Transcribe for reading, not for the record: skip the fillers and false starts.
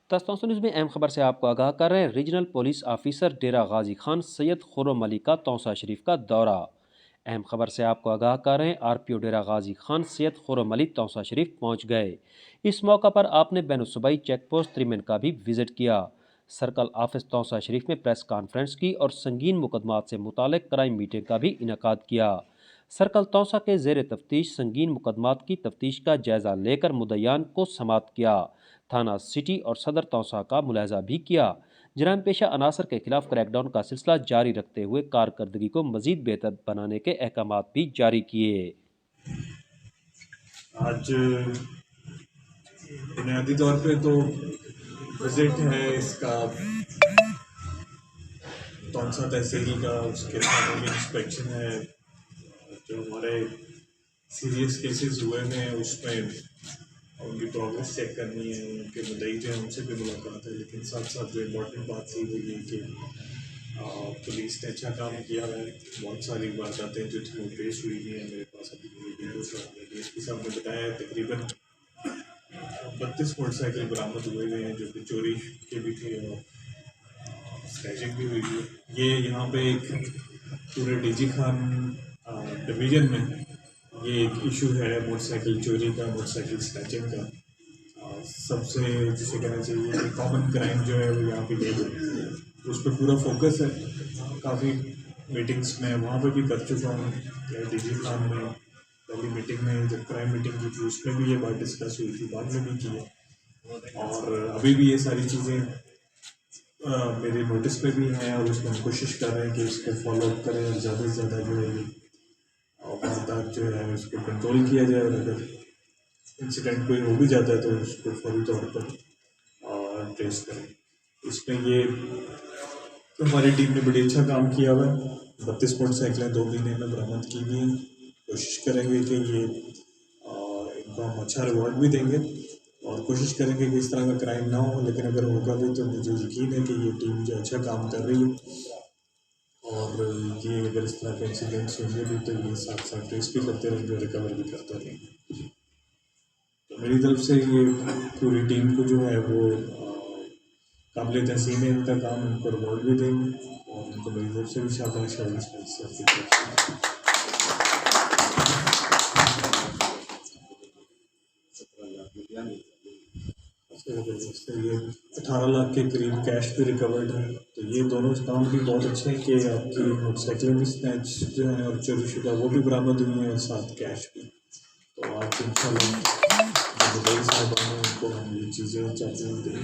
दस्तौसा news में अहम खबर से आपको आगाह कर रहे हैं। रीजनल पुलिस ऑफिसर डेरा गाजी खान सैयद खुर्रम अली का तौसा शरीफ का दौरा। अहम खबर से आपको आगाह कर रहे हैं। आरपीओ डेरा गाजी खान सैयद खुर्रम अली तौसा शरीफ पहुंच गए। इस मौका पर आपने बैनुसूबाई चेक पोस्ट त्रिमेन का भी विजिट किया। सर्कल ऑफिस तौसा शरीफ में प्रेस कॉन्फ्रेंस की और संगीन मुकदमात से मुतालिक क्राइम मीटिंग का भी इनेकाद किया। सर्कल तौसा के जेर तफ्तीश संगीन मुकदमात की तफ्तीश का जायजा लेकर मुद्दईयान को समाअत किया। थाना सिटी और सदर तौसा का मुलाहजा भी किया। जराम पेशा अनासर के खिलाफ क्रैकडाउन का सिलसिला जारी रखते हुए कारकर्दगी को मजीद बेहतर बनाने के अहकाम भी जारी किए। आज बुनियादी तौर पे तो विजिट है इसका तौसा तहसील का, उसके थानों की इंस्पेक्शन है। जो हमारे सीरियस केसेस हुए हैं उसमें उनकी प्रोग्रेस चेक करनी है, उनके मुद्दई जो है उनसे भी मुलाकात है। लेकिन साथ साथ जो इम्पोर्टेंट बात थी वो ये कि पुलिस ने अच्छा काम किया है। बहुत सारी वारदातें जो थी वो पेश हुई हैं मेरे पास। अभी डीएसपी साहब ने बताया तकरीबन 32 मोटरसाइकिल बरामद हुए हैं जो कि चोरी के भी थे और स्क्रैचिंग भी हुई है। ये यहाँ पे एक पूरे डीजी खान डिवीज़न में ये एक इशू है मोटरसाइकिल चोरी का, मोटरसाइकिल स्क्रैचिंग का। सबसे जिसे कहना चाहिए कि कॉमन क्राइम जो है वो यहाँ पे यही है, उस पर पूरा फोकस है। काफ़ी मीटिंग्स में वहाँ पे भी कर चुका हूँ। डीजी खान में पहली मीटिंग में जब क्राइम मीटिंग की थी उसमें भी ये बात डिस्कस हुई थी, बाद में भी की है। और अभी भी ये सारी चीज़ें मेरे नोटिस पे भी हैं और उसमें हम कोशिश कर रहे हैं कि इसको फॉलो अप करें और ज़्यादा से ज़्यादा जो है वारदात जो है उसको कंट्रोल किया जाए। और अगर इंसिडेंट कोई हो भी जाता है तो उसको फौरी तौर पर ट्रेस करें। इसमें ये हमारी टीम ने बड़ी अच्छा काम किया हुआ है। 32 मोटरसाइकिलें 2 महीने में बरामद की गई हैं। कोशिश करेंगे कि ये इनको हम अच्छा रिवॉर्ड भी देंगे और कोशिश करेंगे कि इस तरह का क्राइम ना हो। लेकिन अगर होगा भी तो मुझे यकीन है कि ये टीम जो अच्छा काम कर रही है और ये अगर इस तरह के इंसिडेंट्स होंगे भी तो ये साथ साथ ट्रेस भी करते रहेंगे, रिकवर भी करते रहेंगे। तो मेरी तरफ से ये पूरी टीम को जो है वो काबिल तहसीन है इनका काम, उनको रिवॉर्ड भी देंगे और उनको मेरी तरफ से भी शाबाश और ये 18 लाख के करीब कैश भी रिकवर्ड है। तो ये दोनों काम भी बहुत अच्छे हैं कि आपकी मोटरसाइकिलें भी स्नैच जो है और चोरी शुदा वो भी बरामद हुई हैं और साथ कैश भी। तो आज इंशाल्लाह जो साहब हैं उनको हम ये चीज़ें चाहते हैं दें।